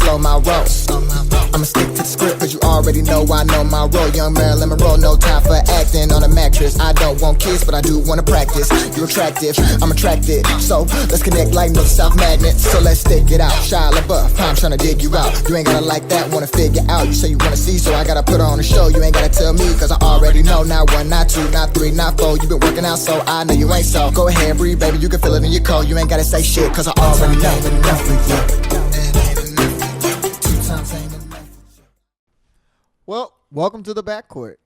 slow my roll. I'ma stick to the script, cause you already know I know my role. Young Marilyn Monroe, no time for acting on a mattress. I don't want kids, but I do wanna practice. You're attractive, I'm attracted. So let's connect like North South magnets. So let's stick it out. Shia LaBeouf, I'm tryna dig you out. You ain't gotta like that, wanna figure out. You say you wanna see, so I gotta put on a show. You ain't gotta tell me, cause I already know. Not one, not two, not three, not four. You been working out, so I know you ain't so. Go ahead, breathe, baby, you can feel it in your coat. You ain't gotta say shit, cause I already know. Well, welcome to the Backcourt.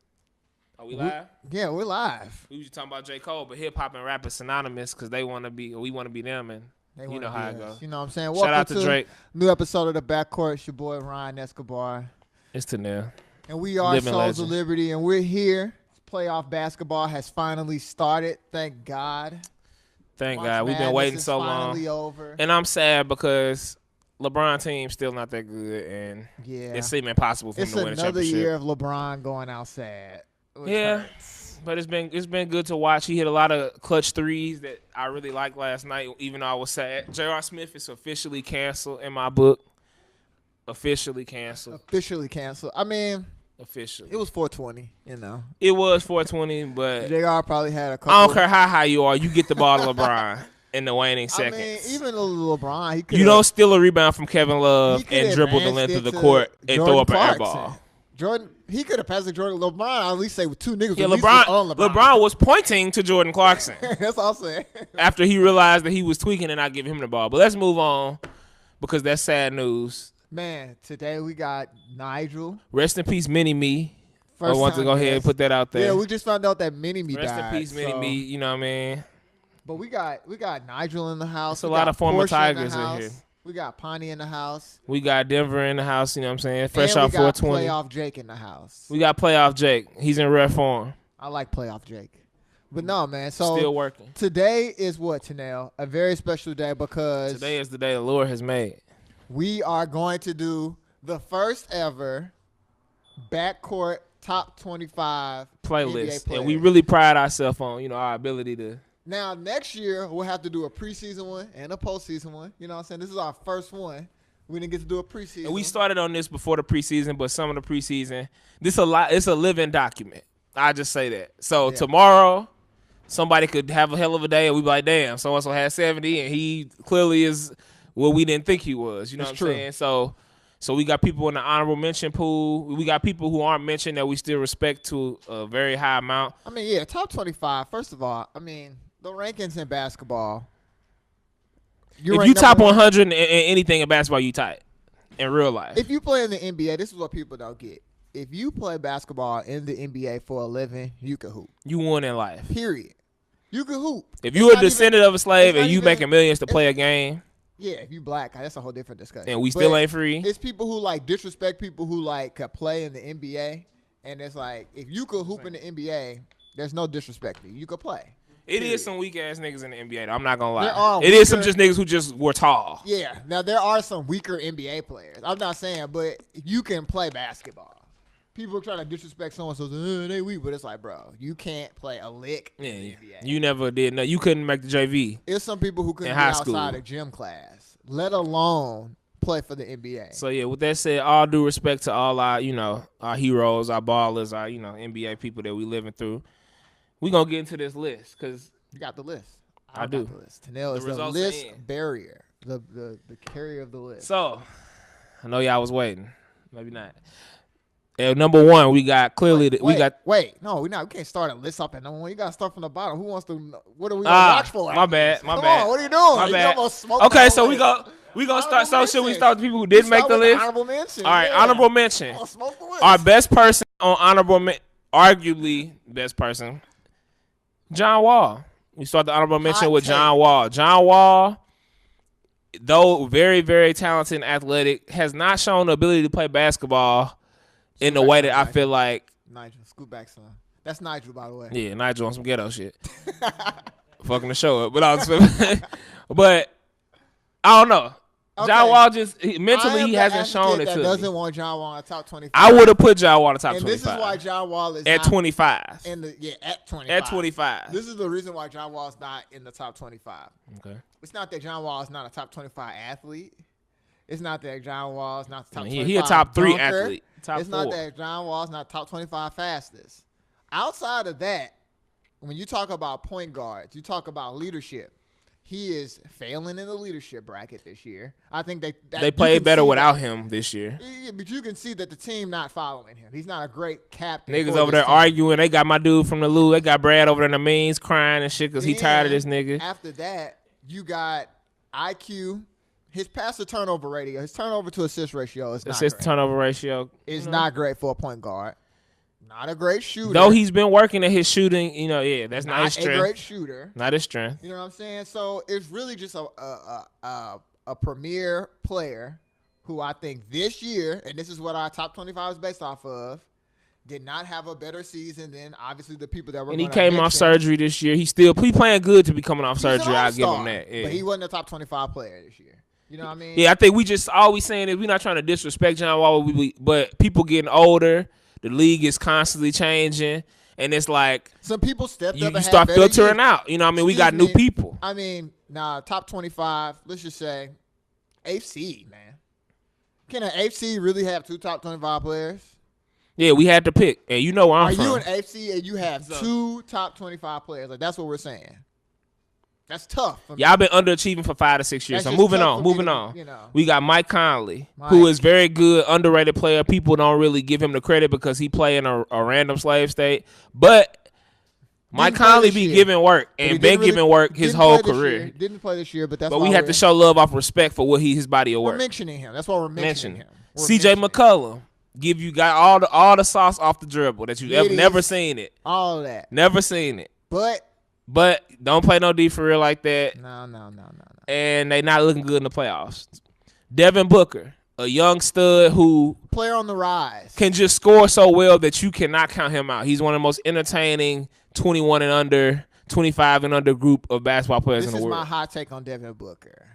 Are we live? Yeah, we're live. We was talking about J. Cole, but hip hop and rap is synonymous because they want to be, we want to be them, and you know how it goes. You know what I'm saying? Shout out to Drake. New episode of the Backcourt. It's your boy Ryan Escobar. It's Tanel. And we are Souls of Liberty, and we're here. Playoff basketball has finally started. Thank God. Thank God. We've been waiting so long. Finally over. And I'm sad because LeBron team's still not that good, and it seems impossible for him to win a championship. It's another year of LeBron going out sad. Yeah, hurts. but it's been good to watch. He hit a lot of clutch threes that I really liked last night, even though I was sad. J.R. Smith is officially canceled in my book. Officially canceled. I mean, officially. It was 420, you know. It was 420, but J.R. probably had a couple. I don't care how high you are. You get the ball to LeBron in the waning seconds. I mean, even LeBron, he could. You don't steal a rebound from Kevin Love and dribble the length of the court and throw up an air ball. Jordan, he could have passed to Jordan. LeBron, I'll at least say with two niggas. Yeah, LeBron was pointing to Jordan Clarkson. That's all I'm saying. After he realized that he was tweaking and not giving him the ball. But let's move on because that's sad news. Man, today we got Nigel. Rest in peace, Mini-Me. I want to go ahead and put that out there. Yeah, we just found out that Mini-Me died. Rest in peace, Mini-Me. You know what I mean? But we got Nigel in the house. There's a lot of former Tigers in here. We got Pawnee in the house. We got Denver in the house, you know what I'm saying? Fresh off 420. We got Playoff Jake in the house. We got Playoff Jake. He's in rare form. I like Playoff Jake. But no, man. So still working. Today is what, Tanel? A very special day because today is the day the Lord has made. We are going to do the first ever Backcourt Top 25 playlist. And we really pride ourselves on, our ability to. Now, next year, we'll have to do a preseason one and a postseason one. You know what I'm saying? This is our first one. We didn't get to do a preseason. And we started on this before the preseason, but some of the preseason, it's a living document. I just say that. So tomorrow, somebody could have a hell of a day, and we be like, damn, so-and-so had 70, and he clearly is what we didn't think he was. You know what I'm saying? So we got people in the honorable mention pool. We got people who aren't mentioned that we still respect to a very high amount. I mean, yeah, top 25, first of all, the rankings in basketball. If you top 100 in anything in basketball, you tight in real life. If you play in the NBA, this is what people don't get. If you play basketball in the NBA for a living, you can hoop. You won in life. Period. You can hoop. If you're a descendant of a slave and you making millions to play a game. Yeah, if you black, that's a whole different discussion. And we still ain't free. It's people who disrespect people who could play in the NBA. And it's if you could hoop in the NBA, there's no disrespect to you. You could play. It is some weak ass niggas in the NBA, though. I'm not gonna lie. It is some just niggas who just were tall. Yeah. Now there are some weaker NBA players. I'm not saying, but you can play basketball. People are trying to disrespect someone, so they weak, but it's bro, you can't play a lick in the NBA. You never did. No, you couldn't make the JV. It's some people who couldn't be outside of gym class, let alone play for the NBA. So yeah, with that said, all due respect to all our, our heroes, our ballers, our, NBA people that we living through. We gonna get into this list because you got the list. I do. The list. Tanel is the list barrier, the carrier of the list. So I know y'all was waiting, maybe not. At number one, we got clearly. No, we can't start a list up at number one. You gotta start from the bottom. Who wants to? What are we gonna watch for? My bad. Come on, what are you doing? My bad. Okay, so we gonna start. So should we start with the people who didn't make the list? Honorable mention. All right, honorable mention. Smoke the list. Our best person on arguably best person. John Wall. We start the honorable mention with John Wall. John Wall, though very, very talented and athletic, has not shown the ability to play basketball in the way that I feel like. Nigel, scoot back, son. That's Nigel, by the way. Yeah, Nigel on some ghetto shit. Fucking the show up. But I don't know. Okay. John Wall mentally he hasn't shown it to me. Doesn't want John Wall in the top 25. I would have put John Wall in the top 25. And this is why John Wall is at 25. At 25. At 25. This is the reason why John Wall is not in the top 25. Okay. It's not that John Wall is not a top 25 athlete. It's not that John Wall's not the top 25 he a top 3 dunker. athlete. Top it's 4. not that John Wall's not top 25 fastest. Outside of that, when you talk about point guards, you talk about leadership. He is failing in the leadership bracket this year. I think they played better without him this year. Yeah, but you can see that the team not following him. He's not a great captain. Niggas over there arguing. They got my dude from the Lou. They got Brad over there in the means crying and shit because he tired of this nigga. After that, you got IQ. His pass to turnover ratio, his turnover to assist ratio is not great. Assist turnover ratio is not great for a point guard. Not a great shooter. Though he's been working at his shooting, that's not his strength. Not a great shooter. Not his strength. You know what I'm saying? So it's really just a premier player who I think this year, and this is what our top 25 is based off of, did not have a better season than obviously the people that were. And he came off surgery this year. He playing good to be coming off surgery. I'll give him that. Yeah. But he wasn't a top 25 player this year. You know what I mean? Yeah, I think we just all we saying is we're not trying to disrespect John Wall, but people getting older. The league is constantly changing, and it's like some people stepped up. You start filtering out. You know what I mean? We got new people. I mean, top 25. Let's just say, AFC, man. Can an AFC really have 2 top 25 players? Yeah, we had to pick, and you know where I'm from. Are you an AFC and you have 2 top 25 players? Like that's what we're saying. That's tough. Y'all been underachieving for 5 to 6 years. So moving on. You know. We got Mike Conley, who is very good, underrated player. People don't really give him the credit because he play in a random slave state. But Mike Conley be giving work and been giving work his whole career. Didn't play this year, but we have to show love off respect for what his body of work. We're mentioning him. That's why we're mentioning him. CJ McCollum got all the sauce off the dribble that you've never seen it. All of that. Never seen it. But don't play no D for real like that. No. And they not looking good in the playoffs. Devin Booker, a young stud who player on the rise, can just score so well that you cannot count him out. He's one of the most entertaining 21 and under, 25 and under group of basketball players in the world. This is my hot take on Devin Booker.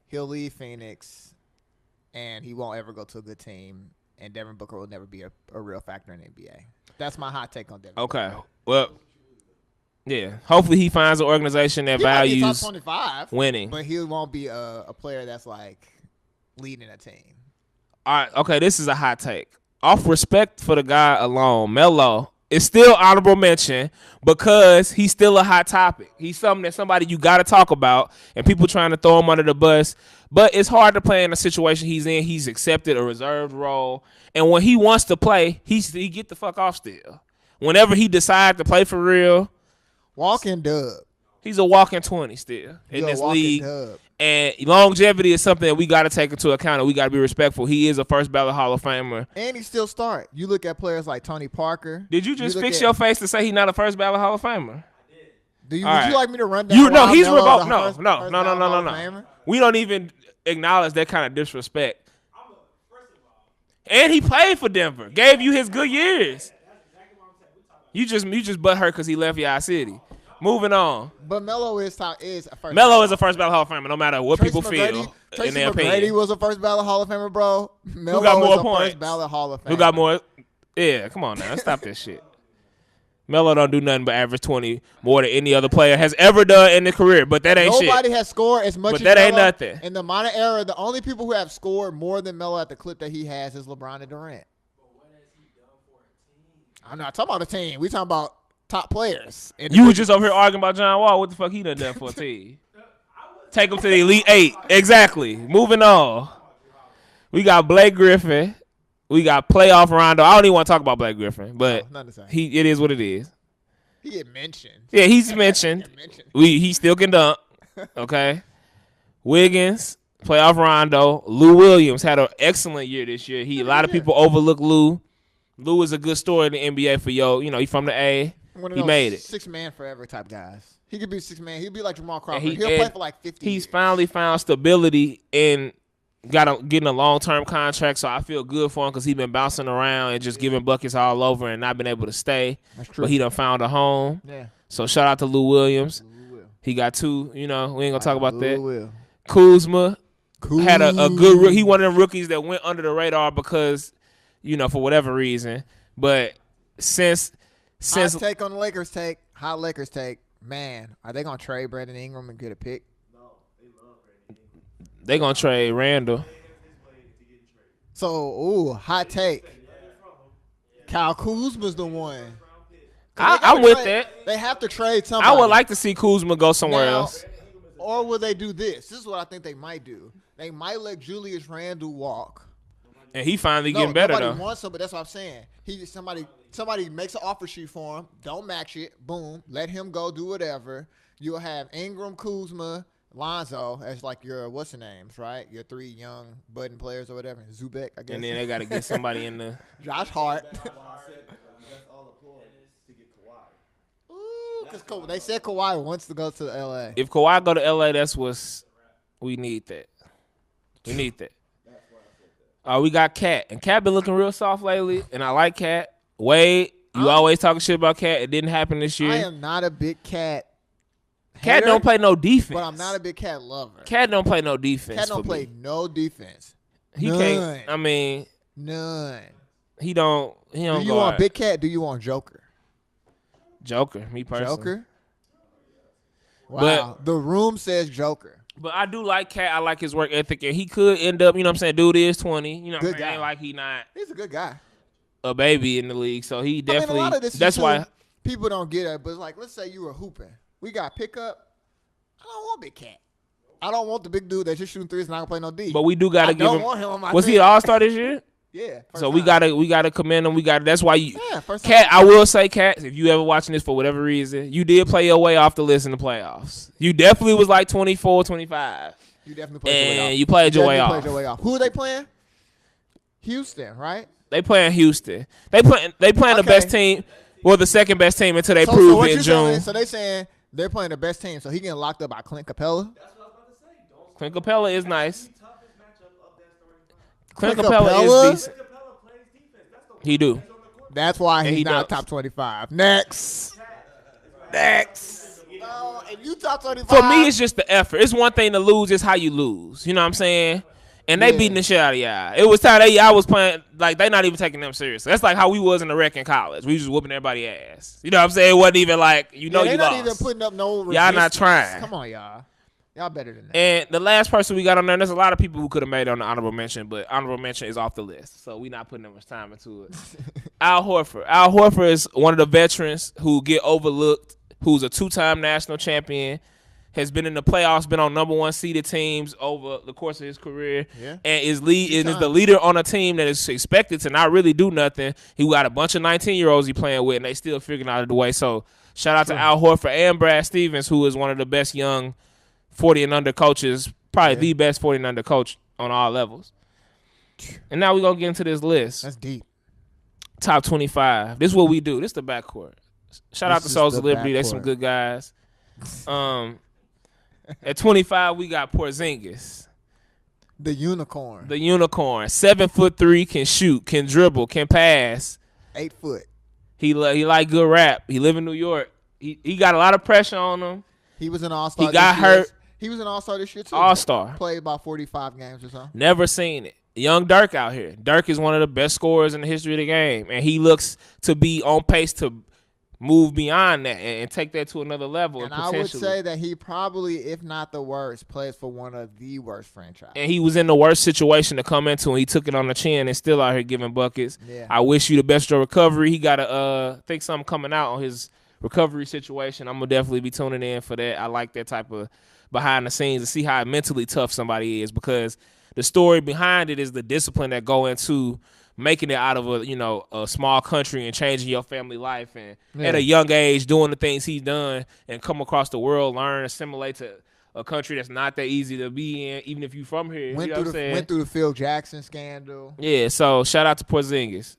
He'll leave Phoenix, and he won't ever go to a good team, and Devin Booker will never be a real factor in the NBA. That's my hot take on Devin Booker. Okay. Well, yeah. Hopefully he finds an organization that values top 25, winning. But he won't be a player that's like leading a team. All right. Okay, this is a hot take. Off respect for the guy alone, Melo is still honorable mention because he's still a hot topic. He's something that somebody you got to talk about, and people trying to throw him under the bus. But it's hard to play in the situation he's in. He's accepted a reserved role, and when he wants to play, he get the fuck off still. Whenever he decides to play for real. Walking dub. He's a walking 20 still in this league. Dub. And longevity is something that we got to take into account, and we got to be respectful. He is a first ballot Hall of Famer. And he still start. You look at players like Tony Parker. Did you just fix your face to say he's not a first ballot Hall of Famer? Would you like me to run down? He's revoked. No. We don't even acknowledge that kind of disrespect. And he played for Denver. Gave you his good years. You just butt hurt because he left y'all city. Moving on. But Melo is a first. Melo is a first ballot Hall of Famer, no matter what people feel in their opinion. Tracy McGrady was a first ballot Hall of Famer, bro. Melo Who got more is points? A first ballot Hall of Famer. Who got more? Yeah, come on now, stop this shit. Melo don't do nothing but average 20 more than any other player has ever done in their career, but that ain't shit. Nobody has scored as much. But that ain't nothing. In the modern era, the only people who have scored more than Melo at the clip that he has is LeBron and Durant. I'm not talking about a team. We talking about top players. You was just over here arguing about John Wall. What the fuck he done for a team? Take him to the Elite Eight. Exactly. Moving on. We got Blake Griffin. We got playoff Rondo. I don't even want to talk about Blake Griffin, but it is what it is. He get mentioned. Yeah, he's mentioned. He still can dunk. Okay. Wiggins, playoff Rondo. Lou Williams had an excellent year this year. A lot of people overlook Lou. Lou is a good story in the NBA for he from the A. He made it. 6-man forever type guys. He could be 6-man. He'd be like Jamal Crawford. He'll play for like 50 He's years. finally found stability and getting a long-term contract, so I feel good for him because he's been bouncing around and just giving buckets all over and not been able to stay. That's true. But he done found a home. Yeah. So shout out to Lou Williams. He got 2. We ain't going to talk about that. Will. Kuzma had a good – he one of them rookies that went under the radar because, for whatever reason. But since hot take on the Lakers take. Hot Lakers take. Man, are they going to trade Brandon Ingram and get a pick? No, they love Brandon Ingram. They going to trade Randall. So, hot take. Kyle Kuzma's the one. I'm with that. They have to trade somebody. I would like to see Kuzma go somewhere else. Or will they do this? This is what I think they might do. They might let Julius Randle walk. And he finally getting better, nobody though. wants him, but that's what I'm saying. Somebody makes an offer sheet for him. Don't match it. Boom. Let him go do whatever. You'll have Ingram, Kuzma, Lonzo as like your what's the names, right? Your 3 young budding players or whatever. Zubek, I guess. And then they got to get somebody in the Josh Hart. Because they said Kawhi wants to go to LA. If Kawhi go to LA, that's what's we need that. We need that. We got Cat, and Cat been looking real soft lately, and I like Cat. Wade, you always talking shit about Cat. It didn't happen this year. I am not a big Cat. Cat don't play no defense, but I'm not a big Cat lover. Cat don't play no defense. Cat don't play me. no defense. He None. can't. I mean, none. He don't. He don't. Do you want Big Cat? Do you want Joker? Joker, me personally. Joker. Wow. The room says Joker. But I do like Cat. I like his work ethic, and he could end up. You know what I'm saying? Dude is 20. You know what I'm saying? Ain't like he not. He's a good guy. A baby in the league, so he definitely. I mean, a lot of this that's why people don't get it. But it's like, let's say you were hooping. We got pickup. I don't want Big Cat. I don't want the big dude that's just shooting threes and not gonna play no D. But we do gotta give him. I don't want him on my Was team. he an All-Star this year? Yeah. So we gotta commend him. That's why you. Yeah, first Cat, I will say, Cat, if you ever watching this for whatever reason, you did play your way off the list in the playoffs. You definitely was like 24, 25. You definitely played your way off. And you played your way off. Played your way off. Who are they playing? Houston, right? They playing Houston. They playing the best team, or the second best team until they prove it in June. So they saying they're playing the best team. So he getting locked up by Clint Capella. That's what I was about to say. Clint Capella is nice. Clint Capella is decent. He do. That's why he's not top 25. Next. If you top 25. For me, it's just the effort. It's one thing to lose. It's how you lose. You know what I'm saying? And they beating the shit out of y'all. It was time I was playing, like, they not even taking them seriously. That's like how we was in the rec in college. We was just whooping everybody ass. You know what I'm saying? It wasn't even like, you lost. They're not even putting up no resistance. Y'all not trying. Come on, y'all. Y'all better than that. And the last person we got on there's a lot of people who could have made it on the honorable mention, but honorable mention is off the list. So we not putting that much time into it. Al Horford. Al Horford is one of the veterans who get overlooked, who's a 2-time national champion, has been in the playoffs, been on number 1 seeded teams over the course of his career, and is the leader on a team that is expected to not really do nothing. He got a bunch of 19-year-olds he playing with, and they still figuring out the way. So shout out to Al Horford and Brad Stevens, who is one of the best young 40 and under coaches, probably the best 40 and under coach on all levels. And now we're going to get into this list. That's deep. Top 25. This is what we do. This is the backcourt. Shout out to Souls of Liberty. They some good guys. At 25, we got Porzingis. The unicorn. 7'3", can shoot, can dribble, can pass. 8 foot. He like good rap. He live in New York. He got a lot of pressure on him. He was an all-star. He got hurt. He was an all-star this year too. All-star. Played about 45 games or so. Never seen it. Young Dirk out here. Dirk is one of the best scorers in the history of the game, and he looks to be on pace to move beyond that and take that to another level. And I would say that he probably, if not the worst, plays for one of the worst franchises. And he was in the worst situation to come into, and he took it on the chin and still out here giving buckets. Yeah. I wish you the best of your recovery. He got to think something coming out on his recovery situation. I'm going to definitely be tuning in for that. I like that type of behind the scenes to see how mentally tough somebody is, because the story behind it is the discipline that go into making it out of a small country and changing your family life, and at a young age doing the things he's done and come across the world, learn, assimilate to a country that's not that easy to be in, even if you're from here. Went through the Phil Jackson scandal. Yeah, so shout out to Porzingis.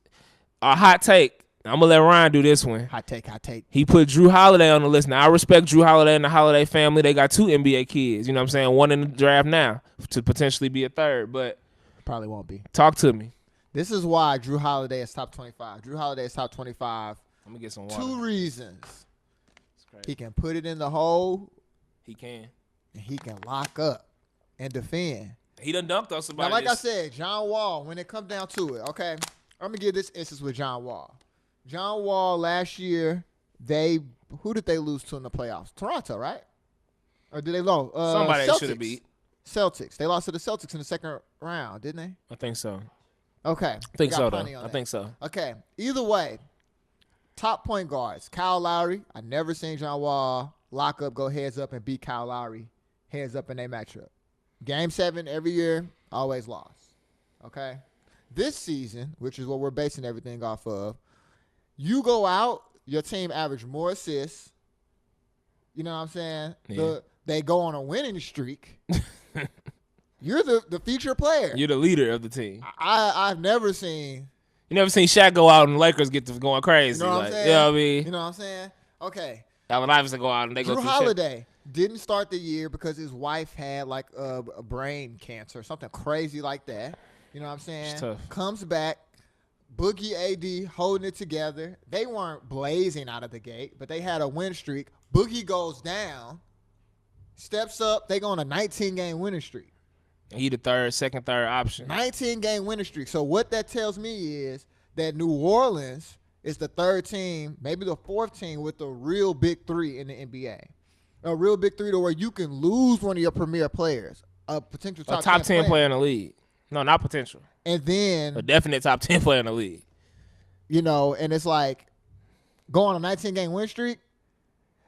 Our hot take. I'm going to let Ryan do this one. Hot take. He put Drew Holiday on the list. Now, I respect Drew Holiday and the Holiday family. They got 2 NBA kids. You know what I'm saying? One in the draft now to potentially be a third, but probably won't be. Talk to me. This is why Drew Holiday is top 25. Drew Holiday is top 25. Let me get some water. 2 reasons. He can put it in the hole. He can. And he can lock up and defend. He done dunked on somebody. Now, like I said, John Wall, when it comes down to it, okay, I'm going to give this instance with John Wall. John Wall last year, who did they lose to in the playoffs? Toronto, right? Or did they lose? Somebody Celtics. should have beat. Celtics. They lost to the Celtics in the second round, didn't they? I think so. Okay. I think We got so, plenty though. on I that. think so. Okay. Either way, top point guards. Kyle Lowry. I never seen John Wall lock up, go heads up, and beat Kyle Lowry heads up in their matchup. Game 7 every year, always lost. Okay? This season, which is what we're basing everything off of, you go out, your team average more assists. You know what I'm saying? Yeah. They go on a winning streak. You're the feature player. You're the leader of the team. I've never seen. You never seen Shaq go out and the Lakers get to going crazy. You know what I'm like, saying? you know what I mean? You know what I'm saying? Okay. Allen Iverson go out and they Drew go through Holiday didn't start the year because his wife had like a brain cancer, something crazy like that. You know what I'm saying? It's tough. Comes back, Boogie AD holding it together. They weren't blazing out of the gate, but they had a win streak. Boogie goes down, steps up. They go on a 19-game winning streak. He the second, third option. 19-game winning streak. So what that tells me is that New Orleans is the third team, maybe the fourth team with a real big three in the NBA. A real big three to where you can lose one of your premier players, a potential A top 10 player in the league. No, not potential. And then, A definite top 10 player in the league. you know, and it's like going on a 19-game win streak.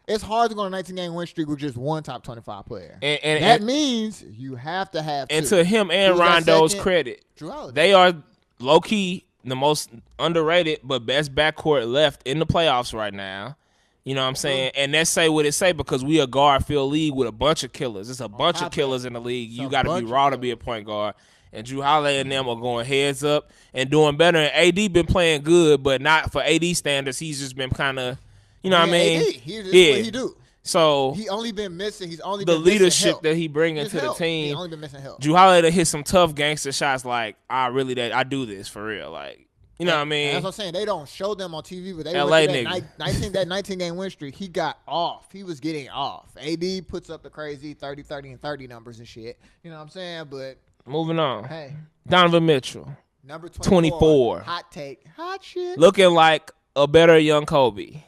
It's hard to go on a 19-game win streak with just one top 25 player. And that means you have to have two. And to him and Who's that Rondo's second? credit, Drew Holiday. they are low-key the most underrated but best backcourt left in the playoffs right now. You know what I'm saying? And that's say what it say because we a guard-filled league with a bunch of killers. It's a bunch of killers in the league. You got to be raw to be a point guard. And Drew Holiday and them are going heads up and doing better. And AD been playing good, but not for AD standards. He's just been kind of, you know what I mean? AD. This is what he do. So He only been missing. He's only the been missing leadership help. that he bringing Just to the help. He team, only been missing help. Drew Holiday hit some tough gangster shots like, I do this for real. Like, you know what I mean? And that's what I'm saying. They don't show them on TV, but they LA look at nigga. that 19-game win streak. He got off. He was getting off. AD puts up the crazy 30, 30, and 30 numbers and shit. You know what I'm saying? But, Moving on. hey, Donovan Mitchell, number 24. Hot take. Hot shit. looking like a better young Kobe.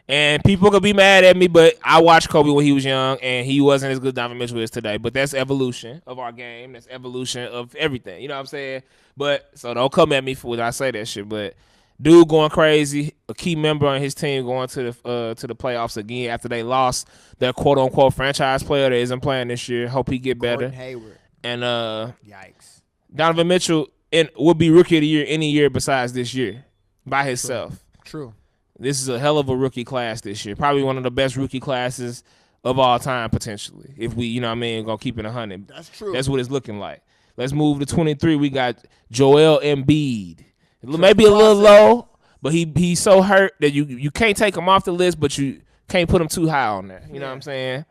And people could be mad at me, but I watched Kobe when he was young, and he wasn't as good as Donovan Mitchell is today. But that's evolution of our game. That's evolution of everything. You know what I'm saying? But so don't come at me for when I say that shit. But dude going crazy, a key member on his team going to the playoffs again after they lost their quote unquote franchise player that isn't playing this year. Hope he get better. Gordon Hayward. And Yikes. Donovan Mitchell would be rookie of the year any year besides this year by himself. True. This is a hell of a rookie class this year. Probably one of the best rookie classes of all time, potentially. If we, you know what I mean, gonna keep it 100. That's true. That's what it's looking like. Let's move to 23. We got Joel Embiid. Maybe a little low, but he's so hurt that you can't take him off the list, but you can't put him too high on there. You know what I'm saying?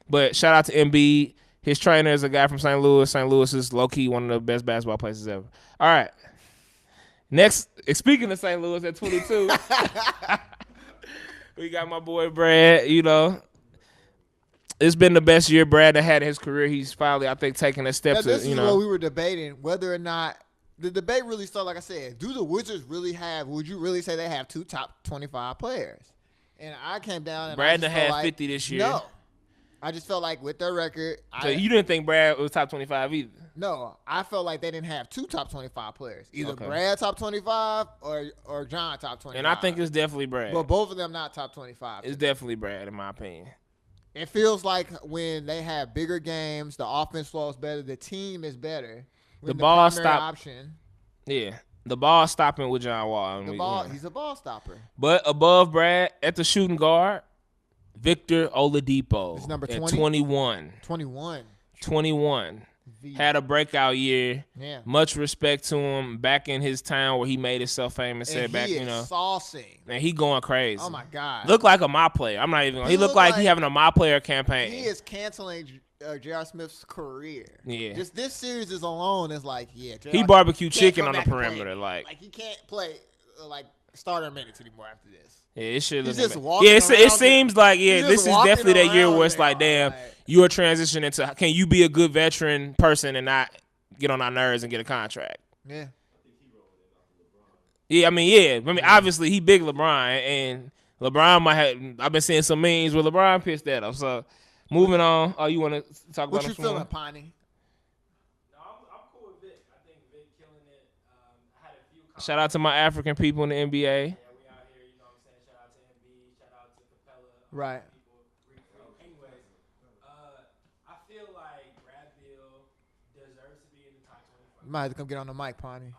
But shout out to Embiid. His trainer is a guy from St. Louis. St. Louis is low-key one of the best basketball places ever. All right. Next, speaking of St. Louis at 22, we got my boy Brad. You know, it's been the best year Brad had in his career. He's finally, I think, taking a step Now, to, this you is know. what we were debating, whether or not the debate really started, like I said, do the Wizards really have, would you really say they have two top 25 players? And I came down and Brad I just had felt like, 50 this year. No. I just felt like with their record, So you didn't think Brad was top 25 either? no, I felt like they didn't have two top 25 players. Either Okay. Brad top 25 or John top 25. And I think it's definitely Brad. But both of them not top 25. It's definitely Brad, in my opinion. It feels like when they have bigger games, the offense flows better, the team is better. When The ball primary stop- option, Yeah. The ball stopping with John Wall. the ball, he's a ball stopper. But above Brad, at the shooting guard, Victor Oladipo. He's number at 20? 21. 21. 21. V. Had a breakout year. Yeah. Much respect to him back in his town where he made himself famous. And Said back, he you is know, saucing. and he going crazy. Oh, my God. Look like a my player. I'm not even. He look like he having a my player campaign. He is canceling J.R. Smith's career. Yeah. Just this series is alone is like, yeah. He J.R. barbecue can't chicken come on the back and play. perimeter, like he can't play like starter minutes anymore after this. yeah, it should. He's look just bad. walking Yeah, around it seems like He's this just is walking definitely that year around where it's like, there, damn, like- you're transitioning into can you be a good veteran person and not get on our nerves and get a contract? Yeah. Yeah, I mean, obviously he big LeBron, and LeBron might have. I've been seeing some memes where LeBron pissed at him. So, moving on. Oh, you want to talk What about you him some more? feeling, Piney? I'm cool with Vic. I think Vic killing it. Shout out to my African people in the NBA. Yeah, we out here, you know what I'm saying? Shout out to MB, shout out to Capella. Right. Anyways, I feel like Bradville deserves to be in the top 25. You might have to come get on the mic, Pawnee.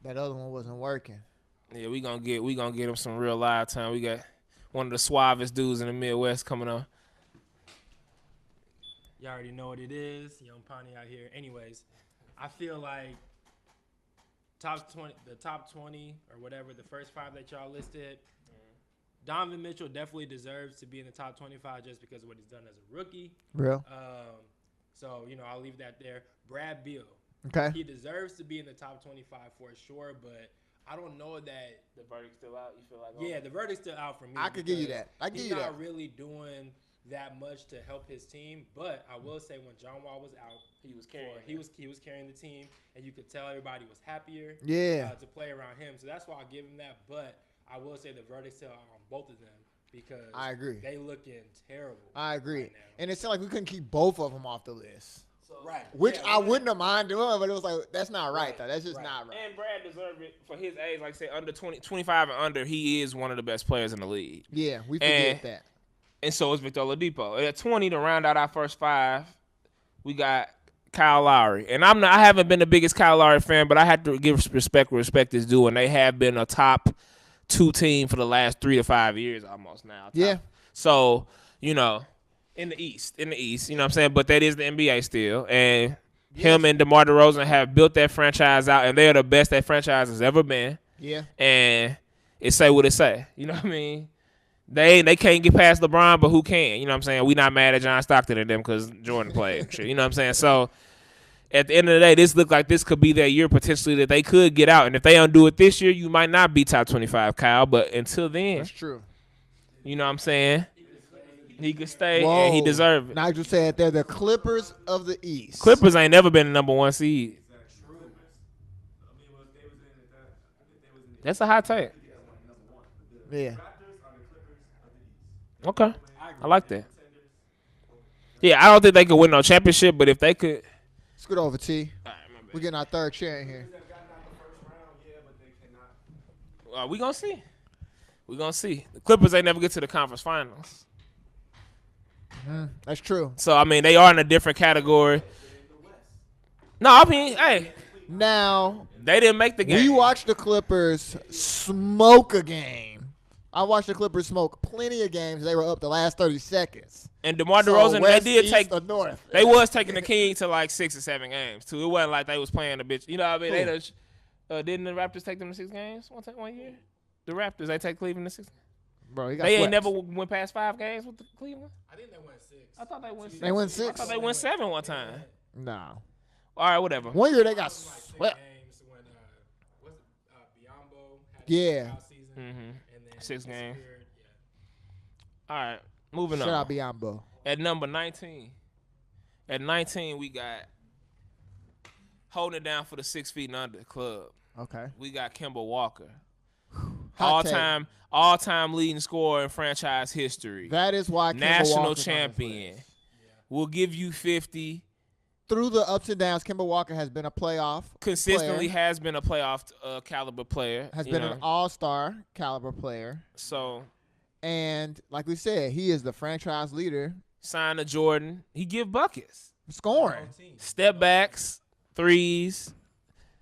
That other one wasn't working. Yeah, we gonna get him some real live time. We got one of the suavest dudes in the Midwest coming on. Y'all already know what it is. Young Pawnee out here. Anyways, I feel like the top 20 or whatever, the first 5 that y'all listed, Donovan Mitchell definitely deserves to be in the top 25 just because of what he's done as a rookie. Real. So, I'll leave that there. Brad Beal. Okay. He deserves to be in the top 25 for sure, but I don't know that. The verdict's still out. You feel like? Yeah, the verdict's still out for me. I could give you that. He's not really doing that much to help his team, but I will say when John Wall was out, he was carrying the team, and you could tell everybody was happier. To play around him. So that's why I'll give him that. But I will say the verdict's still out on both of them because I agree. They looking terrible. I agree. Right now. And it seemed like we couldn't keep both of them off the list. Right. Which I wouldn't have mind doing, but it was like, that's not right, though. That's just not right. And Brad deserved it for his age. Like I said, under 25 and under, he is one of the best players in the league. Yeah, we forget that. And so is Victor Oladipo. At 20, to round out our first 5, we got Kyle Lowry. And I haven't been the biggest Kyle Lowry fan, but I have to give respect where respect is due, and they have been a top 2 team for the last 3 to 5 years almost now. Yeah. So, in the East, you know what I'm saying? But that is the NBA still. And him and DeMar DeRozan have built that franchise out, and they are the best that franchise has ever been. Yeah. And it say what it say. You know what I mean? They can't get past LeBron, but who can? You know what I'm saying? We not mad at John Stockton and them because Jordan played. Shit, you know what I'm saying? So at the end of the day, this look like this could be their year potentially that they could get out. And if they undo it this year, you might not be top 25, Kyle. But until then, That's true. You know what I'm saying? He could stay, and he deserves it. Nigel said they're the Clippers of the East. Clippers ain't never been the number 1 seed. That's a hot take. Yeah. Okay. I like that. Yeah, I don't think they could win no championship, but if they could. Scoot over, T. We're getting our third chair in here. We going to see. We going to see. The Clippers ain't never get to the conference finals. That's true. So, I mean, they are in a different category. No, I mean, hey. Now, they didn't make the game. We watched the Clippers smoke a game. I watched the Clippers smoke plenty of games. They were up the last 30 seconds. And DeMar DeRozan, West, they did East, take or North. They was taking the King to like 6 or 7 games too. It wasn't like they was playing a bitch. You know what I mean? They just, didn't the Raptors take them to 6 games one year? The Raptors, they take Cleveland to 6. Bro, they ain't never went past 5 games with the Cleveland. I think they went 6. I thought they went 6. They went 6. I thought they went 7 one time. No. All right, whatever. One year they got swept. When Biyombo had Yeah. season, Mm-hmm. and then 6 games. Yeah. All right, moving Shout on. out Biyombo. At number 19. At 19, we got holding it down for the 6 feet and under club. Okay. We got Kemba Walker. Hot take. All-time leading scorer in franchise history. That is why Kemba national Walker's champion. We'll give you 50. Through the ups and downs, Kemba Walker has been a playoff Consistently player, has been a playoff caliber player. has been an all-star caliber player. So, and like we said, he is the franchise leader. Signed to Jordan. He give buckets. Scoring. Step backs, threes,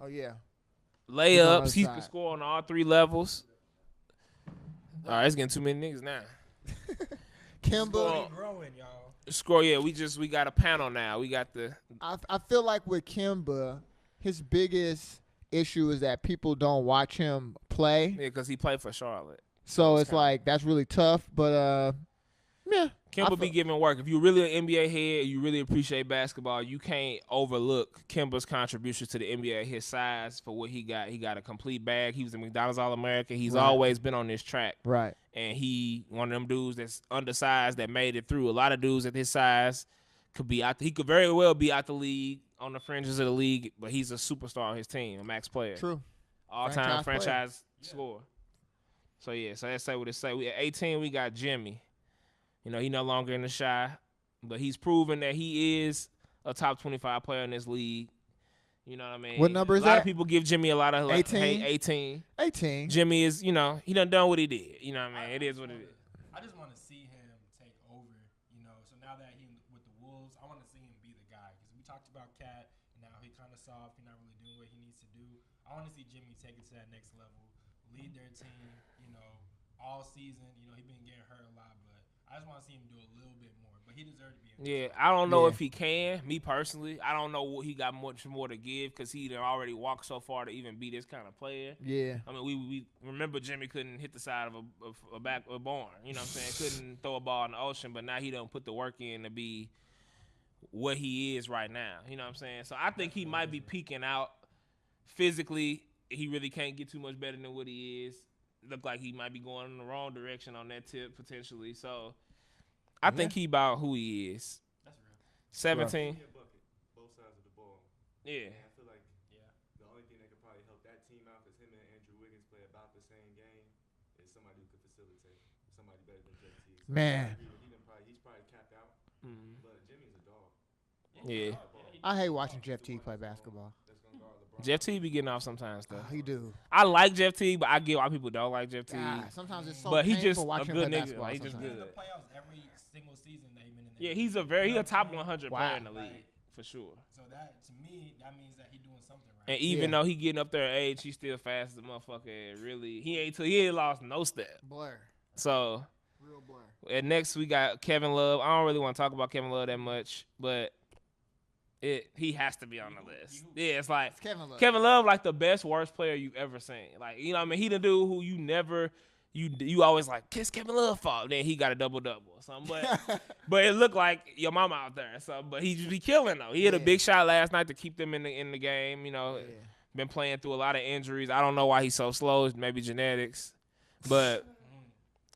Oh, yeah. layups. He He's on the can other side. score on all 3 levels. All right, it's getting too many niggas now. Kemba. Growing, y'all. Score, yeah. We got a panel now. We got the I feel like with Kemba, his biggest issue is that people don't watch him play. because he played for Charlotte. So it's like that's really tough. But yeah, Kemba be giving work. If you're really an NBA head, you really appreciate basketball, you can't overlook Kemba's contribution to the NBA. His size for what he got. He got a complete bag. He was a McDonald's All-America. He's always been on this track. right. And he one of them dudes that's undersized that made it through. A lot of dudes at his size could be out. He could very well be out the league, on the fringes of the league, but he's a superstar on his team, a max player. True. All-time Franchise franchise scorer. So, yeah, so let's say what it say. We at 18, we got Jimmy. You know, he no longer in the shy, but he's proven that he is a top 25 player in this league. You know what I mean? What number is that? A lot that? of people give Jimmy a lot of 18? 18. 18. Jimmy is, he done what he did. You know what I mean? It is what it is. I just want to see him take over, So now that he with the Wolves, I want to see him be the guy. Because we talked about Cat, and now he kind of soft. He's not really doing what he needs to do. I want to see Jimmy take it to that next level, lead their team, all season. He been getting hurt a lot, but I just want to see him do a little bit more. But he deserves to be in Yeah, I don't know if he can. Me personally, I don't know what he got much more to give because he done already walked so far to even be this kind of player. Yeah. I mean, we remember Jimmy couldn't hit the side of a barn. You know what I'm saying? Couldn't throw a ball in the ocean, but now he don't put the work in to be what he is right now. You know what I'm saying? So I think he might be peaking out physically. He really can't get too much better than what he is. Look like he might be going in the wrong direction on that tip potentially. So I think he about who he is. That's real. 17. Both sides of the ball. Yeah. And I feel like the only thing that could probably help that team out, because him and Andrew Wiggins play about the same game, is somebody who could facilitate. Somebody better than JT. So Man. He's probably capped out. Mm-hmm. But Jimmy's a dog. Yeah. I hate watching Jeff T play basketball. Jeff T be getting off sometimes though. He do. I like Jeff T, but I get why people don't like Jeff T. Sometimes it's so But he painful just a watching good him play nigga. basketball Like, he just sometimes. In the good. playoffs every single season that he's been in. Yeah, he a top 100 player in the league for sure. So that to me that means that he's doing something right. And even though he getting up there in age, he's still fast as a motherfucker. And really, he ain't lost no step. Blur. So, Real blur. and next we got Kevin Love. I don't really want to talk about Kevin Love that much, but he has to be on the list. Yeah, it's like It's Kevin Love. like the best worst player you've ever seen. Like, you know what I mean? He the dude who you never you always like kiss Kevin Love fault. Then he got a double-double or something. But it looked like your mama out there. So but he just be killing though. He hit a big shot last night to keep them in the game, Been playing through a lot of injuries. I don't know why he's so slow. Maybe genetics. But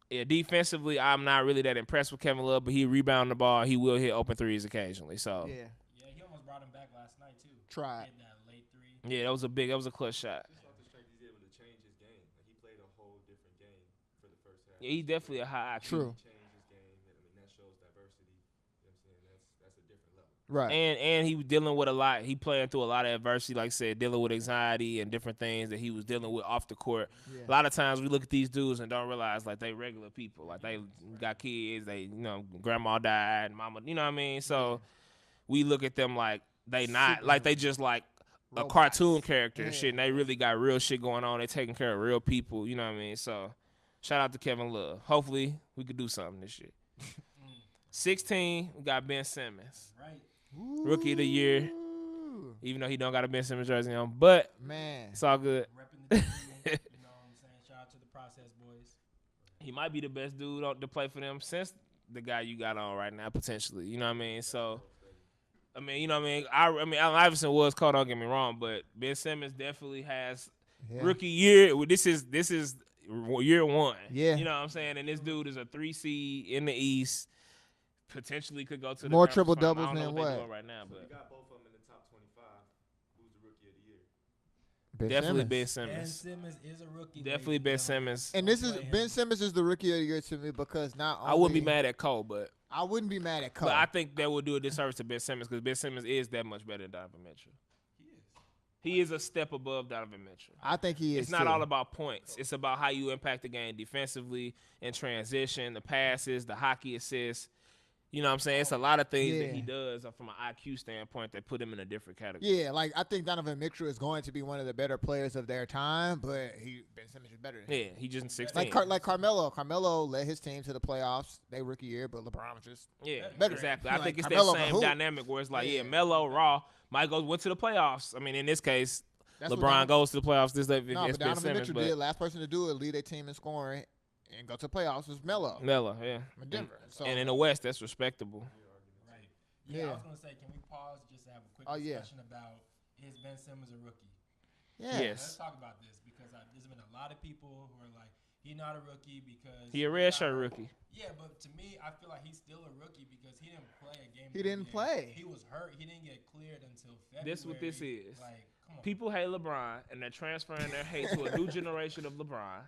yeah, defensively, I'm not really that impressed with Kevin Love, but he rebound the ball. He will hit open threes occasionally. So Yeah. He almost brought him back last night too. Tried. He had that late three. yeah, that was a clutch shot. Just off the strength, he's able to change his game. Like, he played a whole different game for the first half. Yeah, he's definitely a high IQ. True. He changed his game. I mean, that shows diversity. You know what I'm saying? That's a different level. Right. And he was dealing with a lot. He playing through a lot of adversity, like I said, dealing with anxiety and different things that he was dealing with off the court. Yeah. A lot of times we look at these dudes and don't realize like they regular people, like they got kids, they grandma died, mama, you know what I mean. So we look at them like they not like they just like a cartoon character and shit. And they really got real shit going on. They taking care of real people, you know what I mean. So shout out to Kevin Love. Hopefully we could do something this year. 16, we got Ben Simmons. Right. Rookie of the year, even though he don't got a Ben Simmons jersey on, but Man. it's all good. Repping the team. You know what I'm saying? Shout out to the process boys. He might be the best dude to play for them since the guy you got on right now, potentially. You know what I mean? So, I mean, you know what I mean? Allen Iverson was cold, don't get me wrong, but Ben Simmons definitely has rookie year. Well, this is year one. Yeah. You know what I'm saying? And this dude is a 3 seed in the East. Potentially could go to the More conference triple final. doubles I don't know than what they what? doing right now, So but you got both of them in the top 25. Who's the rookie of the year? definitely Ben Ben Simmons. Simmons is a rookie. Definitely Ben Simmons. And this is Ben Simmons is the rookie of the year to me because not only I wouldn't be mad at Cole, but I wouldn't be mad at Cole. but I think that would do a disservice to Ben Simmons because Ben Simmons is that much better than Donovan Mitchell. He is a step above Donovan Mitchell. I think he is. It's not too. all about points. It's about how you impact the game defensively, in transition, the passes, the hockey assists. You know what I'm saying? It's a lot of things that he does from an IQ standpoint that put him in a different category. Yeah, like I think Donovan Mitchell is going to be one of the better players of their time, but Ben Simmons is better than him. Yeah, he just 16. Like Carmelo. Carmelo led his team to the playoffs. They rookie year, but LeBron was just better. Exactly. Like, I think it's Carmelo that same hoop. dynamic where it's like, Melo, Raw, Michael went to the playoffs. I mean, in this case, That's what LeBron goes to the playoffs. This No, against but Ben Donovan Simmons, Mitchell but did. Last person to do it, lead a team in scoring and go to the playoffs was Melo. Melo, yeah. In Denver. So, And in the West, that's respectable. Right. Yeah, Yeah. I was gonna say, can we pause just to have a quick Oh, yeah. discussion about is Ben Simmons a rookie? yeah. Yes. Let's talk about this because there's been a lot of people who are like, he's not a rookie because He a red shirt rookie. Yeah, but to me, I feel like he's still a rookie because he didn't play a game. He didn't play. He was hurt. He didn't get cleared until February. This what this is. Like, come on. People hate LeBron, and they're transferring their hate to a new generation of LeBron.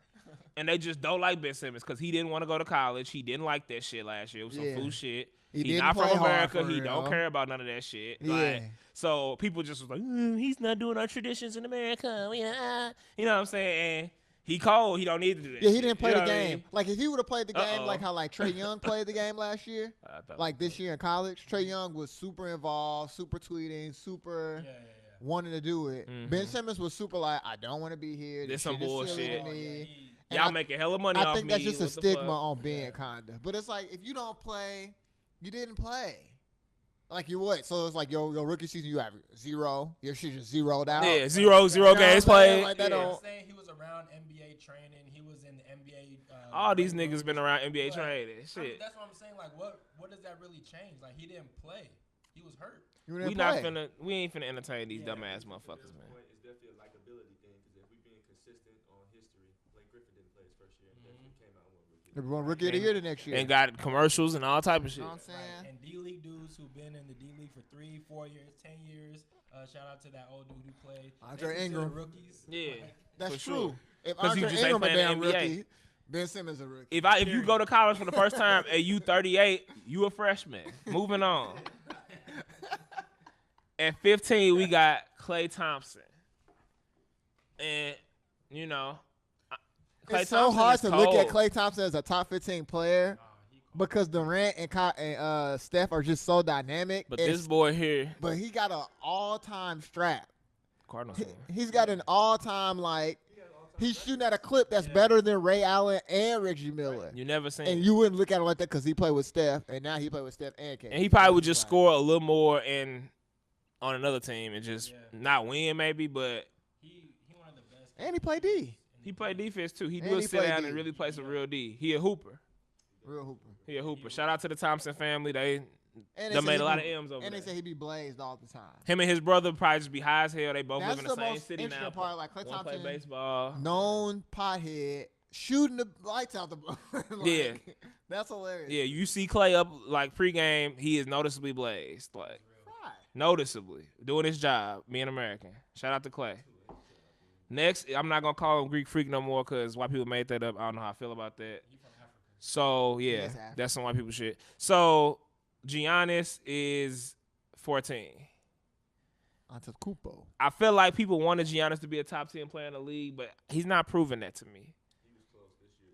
And they just don't like Ben Simmons because he didn't want to go to college. He didn't like that shit last year. It was some Yeah. fool shit. He's not from America. He don't care about none of that shit. Yeah. Like, so people just was like, he's not doing our traditions in America. Yeah. You know what I'm saying? And he cold. He don't need to do that. Yeah, he shit. didn't play You the know what I game. mean? Like if he would have played the game like how like Trey Young played the game last year, like this year in college, Trey Young was super involved, super tweeting, super wanting to do it. Mm-hmm. Ben Simmons was super like, I don't want to be here. This some bullshit. Y'all making hella money off me. I think that's just a stigma on Ben, kinda. But it's like if you don't play, you didn't play. Like you what? So it's like your rookie season, you have 0. Your shit just zeroed out. Yeah, zero games played. Like saying he was around NBA training. He was in the NBA. All these niggas been around NBA training. Shit. That's what I'm saying. Like, what does that really change? Like, he didn't play. He was hurt. We ain't finna entertain these dumbass motherfuckers, man. It's definitely a likability thing because if we being consistent on history, Blake Griffin didn't play his first year. Definitely came out and won Rookie of the year the next year. And got commercials and all type of shit. You know what I'm saying? Right. And D-League dudes who've been in the D-League for 3, 4 years, 10 years. Shout out to that old dude who played. Andre Ingram. Rookies. Yeah. That's for true. Sure. If Because Andre you just ain't Ingram a playing damn the NBA. rookie, Ben Simmons a rookie. If you go to college for the first time and you 38, you a freshman. Moving on. At 15, we got Klay Thompson. And, you know, Klay it's so hard to look at Klay Thompson as a top 15 player because Durant and Steph are just so dynamic. But this boy here. But he got an all-time strap. Cardinals. He's got an all-time, like, he's shooting at a clip that's better than Ray Allen and Reggie Miller. You never seen And you wouldn't look at it like that because he played with Steph, and now he played with Steph and KD. And he probably would just score a little more on another team and just not win maybe, but he one of the best. And he played D. He played defense too. He do sit down and really play some real D. He a hooper. Real hooper. He a hooper. Shout out to the Thompson family. They made a lot of M's over there. And they say he be blazed all the time. Him and his brother probably just be high as hell. They both live in the same city now. Part, like Klay Thompson, play baseball. Known pothead, shooting the lights out the like, yeah. That's hilarious. Yeah, you see Klay up like pregame, he is noticeably blazed. Like noticeably. Doing his job, being American. Shout out to Klay. Next, I'm not gonna call him Greek Freak no more because white people made that up. I don't know how I feel about that. So yeah, that's some white people shit. So Giannis is 14. Antetokounmpo. I feel like people wanted Giannis to be a top 10 player in the league, but he's not proving that to me.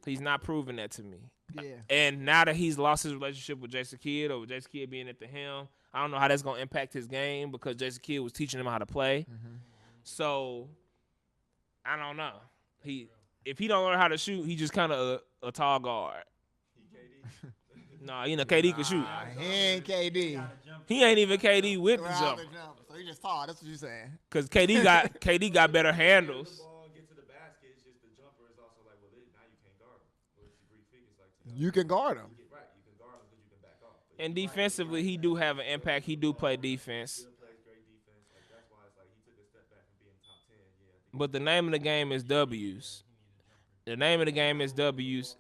He's not proving that to me. Yeah. And now that he's lost his relationship with Jason Kidd, or with Jason Kidd being at the helm, I don't know how that's gonna impact his game because Jason Kidd was teaching him how to play. Mm-hmm. So I don't know. If he don't learn how to shoot, he just kind of a tall guard. Nah, you know KD can shoot. He ain't KD. He ain't even KD with the jump. So he just tall. That's what you saying. Cause KD got better handles. You can guard him. And defensively, he do have an impact. He do play defense. But the name of the game is W's. The name of the game is W's.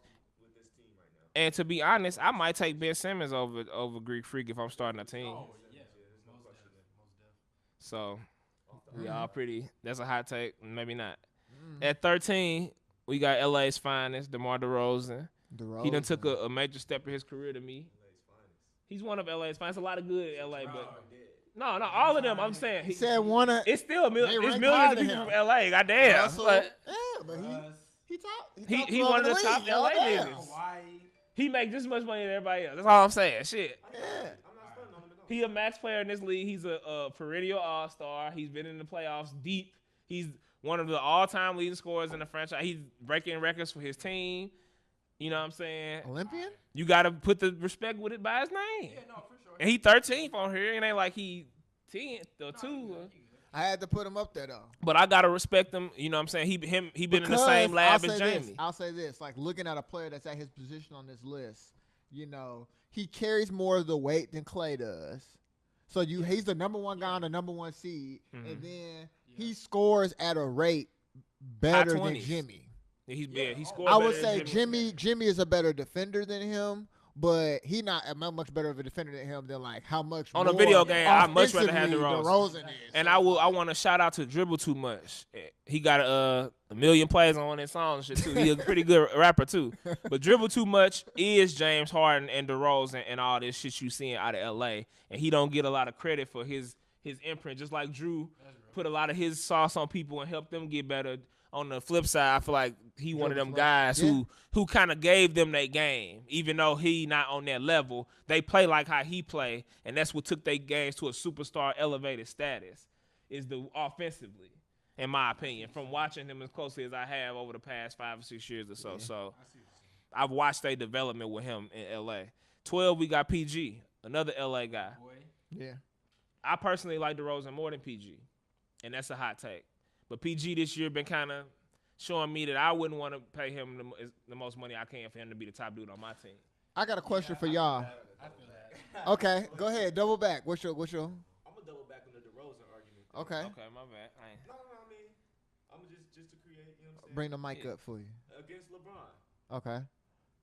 And to be honest, I might take Ben Simmons over Greek Freak if I'm starting a team. So, y'all pretty. That's a hot take. Maybe not. At 13, we got LA's finest, DeMar DeRozan. He done took a major step in his career to me. He's one of LA's finest. A lot of good LA, but no, all of them. I'm saying he said one of. It's still it's millions of people from LA. Goddamn. But he one of the top LA niggas. He make just as much money as everybody else. That's all I'm saying. Shit. Yeah. He a max player in this league. He's a perennial all-star. He's been in the playoffs deep. He's one of the all-time leading scorers in the franchise. He's breaking records for his team. You know what I'm saying? Olympian? You got to put the respect with it by his name. Yeah, no, for sure. And he 13th on here. It ain't like he 10th or 2. I had to put him up there, though. But I got to respect him. You know what I'm saying? He been in the same lab as Jamie. I'll say this. Like, looking at a player that's at his position on this list, you know, he carries more of the weight than Klay does. So he's the number one guy on the number one seed. Mm-hmm. And then he scores at a rate better than Jimmy. He scored. I would say Jimmy is a better defender than him, but he not a much better of a defender than him. Than like how much on a more video game, I'd much rather have offensively DeRozan. is. And I want to shout out to Dribble Too Much. He got a million plays on one of his songs and shit too. He a pretty good rapper too. But Dribble Too Much is James Harden and DeRozan and all this shit you seeing out of LA. And he don't get a lot of credit for his imprint. Just like Drew put a lot of his sauce on people and helped them get better. On the flip side, I feel like he one of them guys who kind of gave them that game, even though he not on that level. They play like how he play, and that's what took their games to a superstar elevated status. Is the offensively, in my opinion, from watching him as closely as I have over the past 5 or 6 years or so. Yeah. So I've watched their development with him in LA. 12, we got PG, another LA guy. Yeah, I personally like DeRozan more than PG, and that's a hot take. But PG this year been kind of showing me that I wouldn't want to pay him the most money I can for him to be the top dude on my team. I got a question for y'all. I feel that. Okay, go ahead. Double back. What's your? I'm gonna double back on the DeRozan argument. Okay. Okay, my bad. No, I mean, I'm just to create. You know what I'm saying? Bring the mic up for you. Against LeBron. Okay.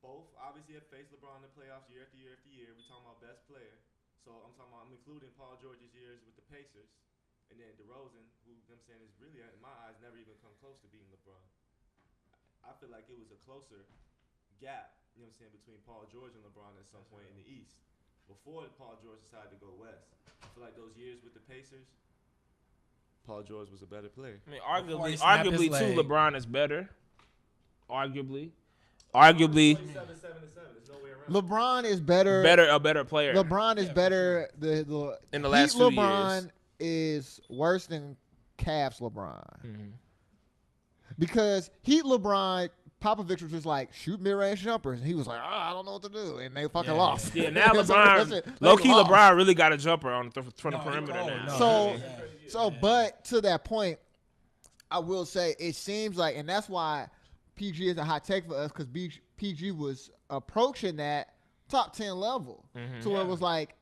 Both obviously have faced LeBron in the playoffs year after year after year. We're talking about best player. So I'm including Paul George's years with the Pacers. And then DeRozan, who I'm saying is really, in my eyes, never even come close to beating LeBron. I feel like it was a closer gap, you know what I'm saying, between Paul George and LeBron at some point in the East. Before Paul George decided to go west. I feel like those years with the Pacers, Paul George was a better player. I mean, arguably too, LeBron is better. Arguably. 7-7. There's no way around. LeBron is better. A better player. LeBron is better. In the last few LeBron years. is worse than Cavs LeBron. Mm-hmm. Because Heat LeBron, Popovich was just like, shoot mid-range jumpers. And he was like, I don't know what to do. And they fucking lost. Yeah, now LeBron, low-key LeBron really got a jumper from the perimeter now. But to that point, I will say it seems like, and that's why PG is a hot take for us, because PG was approaching that top 10 level. Mm-hmm. To where it was like,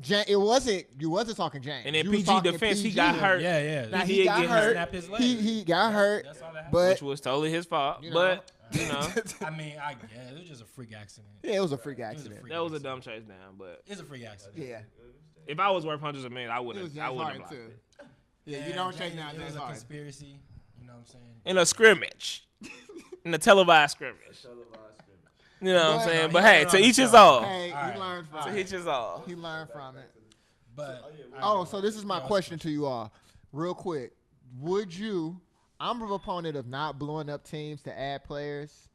you wasn't talking James. And in PG defense, he got hurt. Yeah. Now he got hurt. Snapped his leg. He got hurt. That's all that happened. But which was totally his fault. But you know, I mean, I guess it was just a freak accident. Yeah, it was a freak accident. That was a dumb chase down, but it's a freak accident. Yeah. If I was worth hundreds of millions, I wouldn't have blocked too. it. Yeah, you don't chase down. It was a conspiracy. You know what I'm saying? In a scrimmage, in a televised scrimmage. You know what I'm saying? But hey, to each his own. Hey, he learned from it. To each his own. He learned from it. But so this is my question to you all, real quick. Would you? I'm a proponent of not blowing up teams to add players.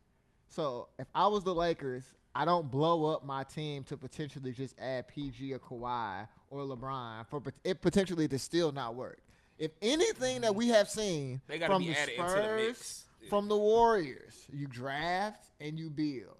So if I was the Lakers, I don't blow up my team to potentially just add PG or Kawhi or LeBron for it potentially to still not work. If anything that we have seen from the Spurs, from the Warriors, you draft and you build.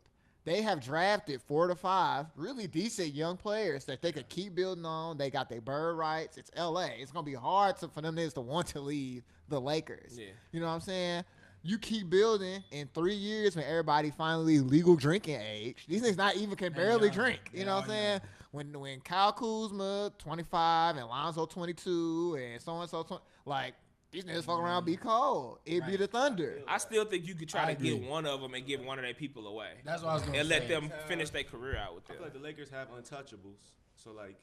They have drafted 4 to 5 really decent young players that they could keep building on. They got their bird rights. It's LA. It's going to be hard for them to want to leave the Lakers. Yeah. You know what I'm saying? You keep building in 3 years when everybody finally legal drinking age. These things not even can barely drink. You know what I'm saying? When Kyle Kuzma 25 and Lonzo 22 and so and so like these niggas fuck around be cold. It'd be the Thunder. I still think you could try to get one of them and give one of their people away. That's what I was going to say. And let them finish their career out with them. I feel like the Lakers have untouchables. So like,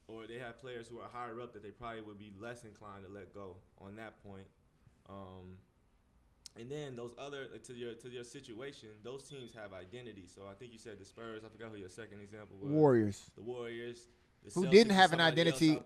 or they have players who are higher up that they probably would be less inclined to let go on that point. And then those other to your situation, those teams have identity. So I think you said the Spurs. I forgot who your second example was. Warriors. The Warriors. Who didn't have an identity.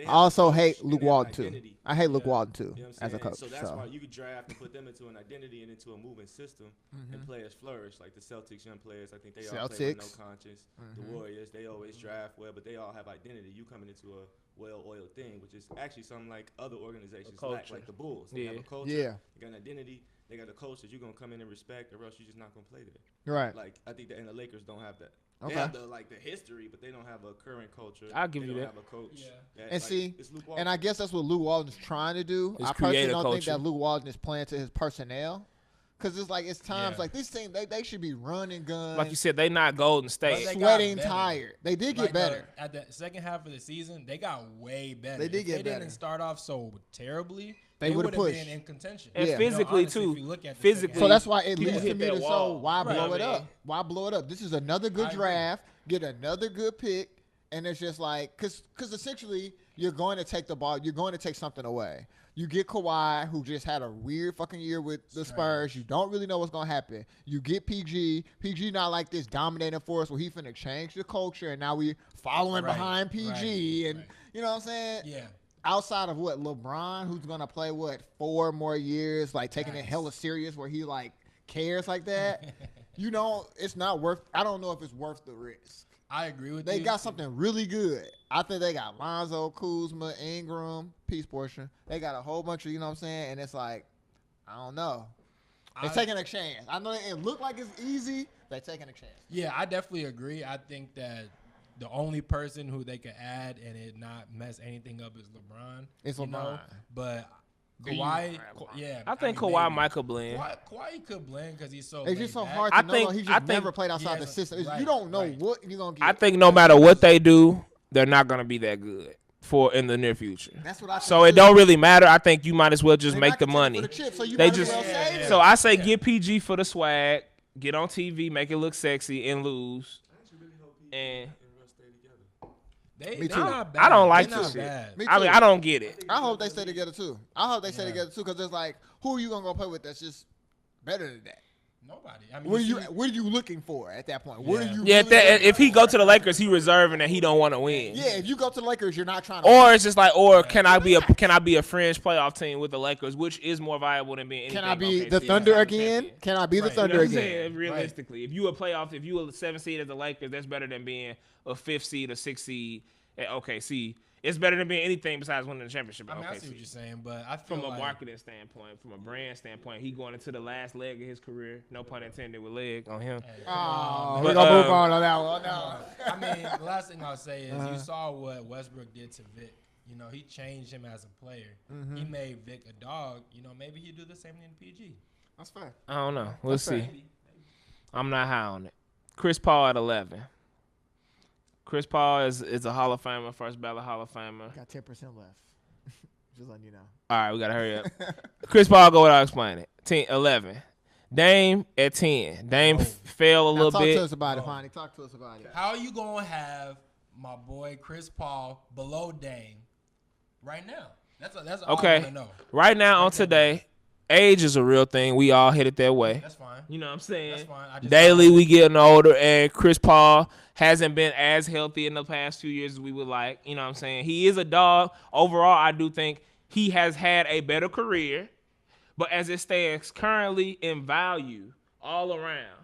I also hate Luke Walton too. I hate Luke Walton too as a coach. So that's why you could draft and put them into an identity and into a moving system, and players flourish. Like the Celtics, young players, I think they all play with no conscience. The Warriors, they always draft well, but they all have identity. You coming into a well-oiled thing, which is actually something like other organizations lack, like the Bulls. They have a culture. Yeah. They got an identity. They got a coach that you're gonna come in and respect, or else you're just not gonna play there. Right. Like I think and the Lakers don't have that. Okay. They have the history, but they don't have a current culture. I'll give you that. They don't have a coach. Yeah. And see, and I guess that's what Luke Walton's trying to do. I personally don't think that Luke Walton is playing to his personnel. Because it's like, it's times like this team, they should be running guns. Like you said, they not Golden State. Sweating, tired. They did get better. At the second half of the season, they got way better. They did get better. They didn't start off so terribly. they would have pushed. Been in contention. And Yeah. physically honestly, too. if you look at the Physically, So that's why it people leads to hit me that to wall. why Right. blow it I mean, up? Why blow it up? This is another good I agree. draft. Get another good pick, and it's just like because essentially you're going to take the ball. You're going to take something away. You get Kawhi, who just had a weird fucking year with the Spurs. You don't really know what's going to happen. You get PG. PG not like this dominating force where he finna change the culture, and now we following Right, behind PG. right, and right. you know what I'm saying? Yeah. Outside of what LeBron, who's gonna play 4 more years, like taking it hella serious, where he like cares like that. You know, it's not worth. I don't know if it's worth the risk. I agree with you. They got something really good. I think they got Lonzo, Kuzma, Ingram, peace portion. They got a whole bunch of, you know what I'm saying? And it's like, I don't know. They're taking a chance. I know it look like it's easy. They're taking a chance. Yeah, I definitely agree. I think that the only person who they could add and it not mess anything up is LeBron. It's you LeBron. know? But Kawhi, I think mean, Kawhi maybe. might could blend. Kawhi could blend because he's so. It's just so laid hard back. to I know. think- He I just think never played outside the has a- system. right, You don't know right. what you're going to get. I think no matter what they do, they're not gonna be that good for in the near future. That's what I think So it too. don't really matter. I think you might as well just They're make not the contending money. for the chip, so you They might as just well save it. so I say get PG for the swag, get on TV, make it look sexy, and lose. And They Me they're too. not bad. I don't like They're this not shit. bad. Me I mean, too. I don't get it. I hope they stay together too. I hope they stay together too, because it's like, who are you gonna go play with that's just better than that? Nobody. I mean, What are you looking for at that point? What are you? Yeah, really looking if he go to the Lakers, he reserving that he don't want to win. Yeah, if you go to the Lakers, you're not trying to. Or it's just like, or can I be a fringe playoff team with the Lakers, which is more viable than being anything. can I be OKC the as Thunder a again? champion. Can I be the Right. You know Thunder what I'm again? saying? Realistically, if you a 7th seed as the Lakers, that's better than being a 5th seed or 6th seed at OKC. It's better than being anything besides winning the championship at I mean, I see OKC. what you're saying, but I feel From a like marketing standpoint, from a brand standpoint, he going into the last leg of his career. No pun intended with leg on him. Oh, But, we're gonna move on that one. No. I mean, the last thing I'll say is you saw what Westbrook did to Vic. You know, he changed him as a player. He made Vic a dog. You know, maybe he'd do the same thing in PG. That's fair. I don't know. We'll That's see. fair. I'm not high on it. Chris Paul at 11. Chris Paul is a Hall of Famer, first ballot Hall of Famer. Got 10% left. Just letting you know. All right, we gotta hurry up. Chris Paul, go without explaining. 11. Dame at 10. Dame fell a Now little talk bit. to us about it, Fonny. Talk to us about it. How are you going to have my boy Chris Paul below Dame right now? That's all I Okay. want to know. Right now on today, age is a real thing. We all hit it that way. That's fine. You know what I'm saying? That's fine. I just Daily we getting older, and Chris Paul hasn't been as healthy in the past few years as we would like. You know what I'm saying? He is a dog. Overall, I do think he has had a better career, but as it stands currently in value all around,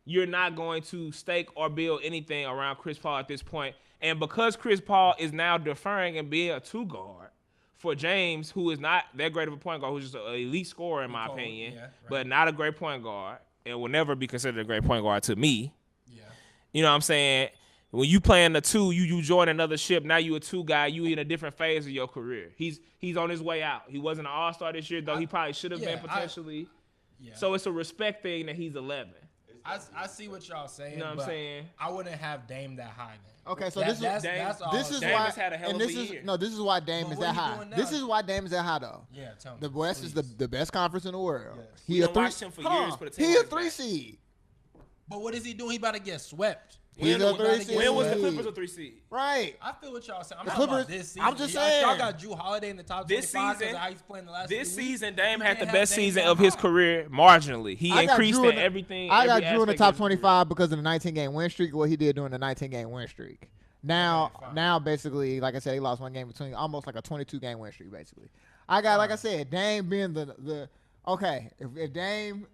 you're not going to stake or build anything around Chris Paul at this point. And because Chris Paul is now deferring and being a 2 guard for James, who is not that great of a point guard, who's just an elite scorer in my opinion, yeah, right. but not a great point guard, and will never be considered a great point guard to me. Yeah. You know what I'm saying? When you playing the 2, you join another ship. Now you a 2 guy. You in a different phase of your career. He's on his way out. He wasn't an all-star this year, though. He probably should have been potentially. Yeah. So it's a respect thing that he's 11. I see what y'all saying. You know what I'm but saying? I wouldn't have Dame that high, man. Okay, so That- this is that's all this I'm is saying. why has had a hell and of this a is year. this is why Dame But is what that are you high. doing now? This is why Dame is that high though. Yeah, tell me. The West is please. the best conference in the world. Yes. He We a done three. watched him for Hold years on. put a team He on a his 3 back. seed. But what is he doing? He about to get swept. He's a 3 seed. When was the Clippers a 3 seed? Right. I feel what y'all saying. I'm The talking about Clippers- this season. I'm just Y'all saying. got Drew Holiday in the top This 25 because season- of how he's playing the last This few weeks. season, Dame You had the can't best have Dame season that of his high. career marginally. He I got increased Drew in everything. I got every Drew in the aspect top of his career. 25 because of the 19-game win streak. What he did during the 19-game win streak. Now, Okay, fine. now basically, like I said, he lost one game between almost like a 22-game win streak. Basically, I got like I said, Dame being the okay. If Dame,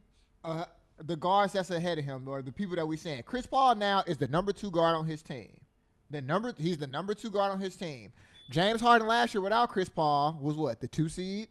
the guards that's ahead of him or the people that we saying, Chris Paul now is the number 2 guard on his team. He's the number 2 guard on his team. James Harden last year without Chris Paul was what, the 2 seed?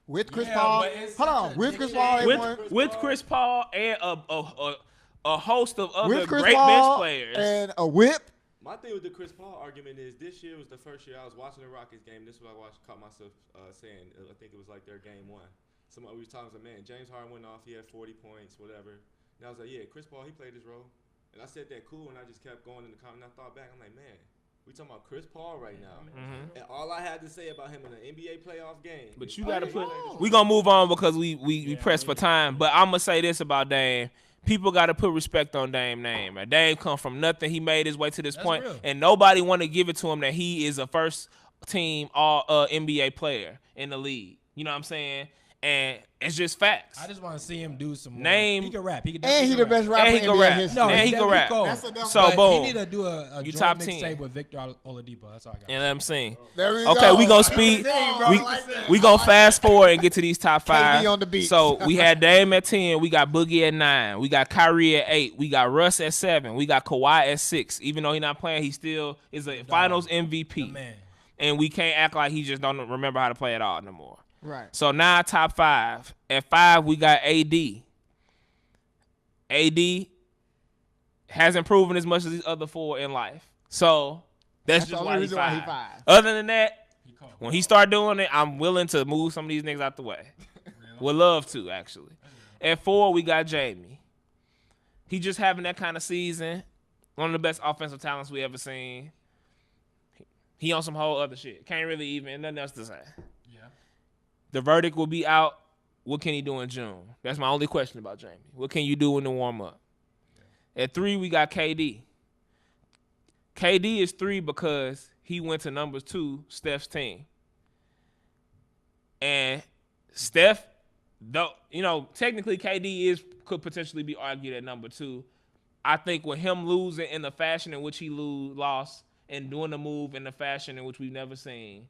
With Chris Yeah, Paul, but it's hold such on. a With Chris big Paul, they change. won. With Chris Paul and a host of other With Chris great Paul bench players. and a whip. My thing with the Chris Paul argument is this year was the first year I was watching the Rockets game. This is what caught myself saying. I think it was like their game 1. Somebody was talking about, man, James Harden went off. He had 40 points, whatever. And I was like, yeah, Chris Paul, he played his role. And I said that cool, and I just kept going in the comment. And I thought back, I'm like, man, We talking about Chris Paul right now. Mm-hmm. And all I had to say about him in an NBA playoff game. But you got to put. We gonna move on because we press for time. But I'm gonna say this about Dame. People got to put respect on Dame's name. Man. Dame come from nothing. He made his way to this point, and nobody want to give it to him that he is a first team all NBA player in the league. You know what I'm saying? And it's just facts. I just want to see him do some name. He can rap. He can And he the best rapper and he in can NBA rap. history. No, and he can rap. So boom. He need to do a you joint top mixtape 10 with Victor Oladipo. That's all I got. And let him sing. There we Okay, go. we gonna speed. We gonna fast forward and get to these top 5. on the beat. So we had Dame at 10. We got Boogie at 9. We got Kyrie at 8. We got Russ at 7. We got Kawhi at 6. Even though he's not playing, he still is a Finals MVP. Man. And we can't act like he just don't remember how to play at all no more. Right. So now top 5. At 5 we got AD. AD hasn't proven as much as these other 4 in life. So that's just why he's 5. Other than that, when he start doing it, I'm willing to move some of these niggas out the way. Would love to, actually. At 4, we got Jamie. He just having that kind of season. One of the best offensive talents we ever seen. He on some whole other shit. Can't really even, nothing else to say. Yeah. The verdict will be out. What can he do in June? That's my only question about Jamie. What can you do in the warm-up? Yeah. At 3, we got KD. KD is 3 because he went to number 2, Steph's team. And Steph, though, technically KD could potentially be argued at number 2. I think with him losing in the fashion in which he lost and doing the move in the fashion in which we've never seen,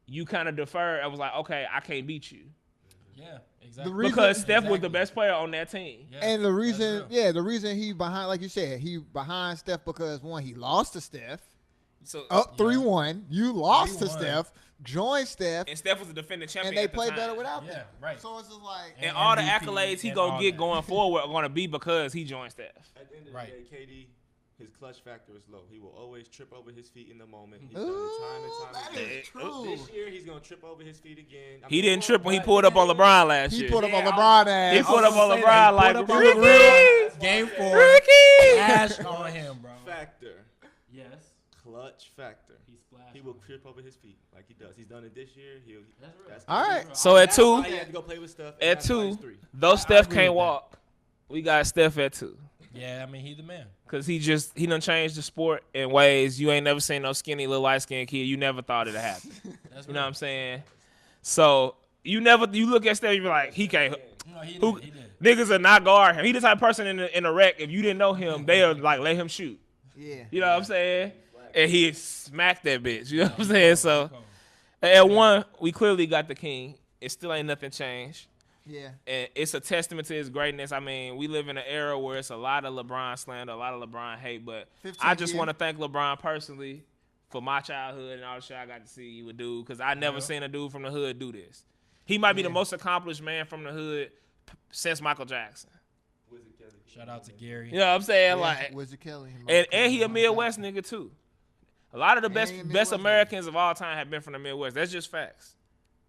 you kind of defer. I was like, okay, I can't beat you. Yeah, exactly. Because Steph was the best player on that team. Yeah, and the reason he behind, like you said, he behind Steph because, one, he lost to Steph. So up 3-1. You lost to Steph, joined Steph. And Steph was the defending champion. And they at the played time. better without him. Yeah, right. So it's just like. And all the accolades he going to get going forward are going to be because he joined Steph. At the end of the day, KD, his clutch factor is low. He will always trip over his feet in the moment. He's done it time and time again. That is true. This year, he's going to trip over his feet again. He didn't trip when he pulled up on LeBron last year. He pulled up on LeBron ass. He pulled up on LeBron like, Ricky! Game 4. Ricky! Ash on him, bro. Factor. Yes. Clutch factor. He will trip over his feet like he does. He's done it this year. That's all right. So at 2, he had to go play with Steph. At 2, though Steph can't walk, we got Steph at 2. Yeah, I mean, he the man. Because he done changed the sport in ways you ain't never seen no skinny little light-skinned kid. You never thought it'd happen. You know what I'm saying? So you look at Steph, you be like, he can't. No, he did. Niggas are not guard him. He the type of person in a wreck, if you didn't know him, they'll like let him shoot. Yeah. You know what I'm saying? And he smacked that bitch. You know what I'm saying? So at 1, we clearly got the king. It still ain't nothing changed. Yeah. And it's a testament to his greatness. I mean, we live in an era where it's a lot of LeBron slander, a lot of LeBron hate, but I just want to thank LeBron personally for my childhood and all the shit I got to see with dude, because I never seen a dude from the hood do this. He might be the most accomplished man from the hood since Michael Jackson. Shout out to Gary. You know what I'm saying? Yeah, like, Wizard Kelly. And he a Midwest nigga too. A lot of the best Americans of all time have been from the Midwest. That's just facts.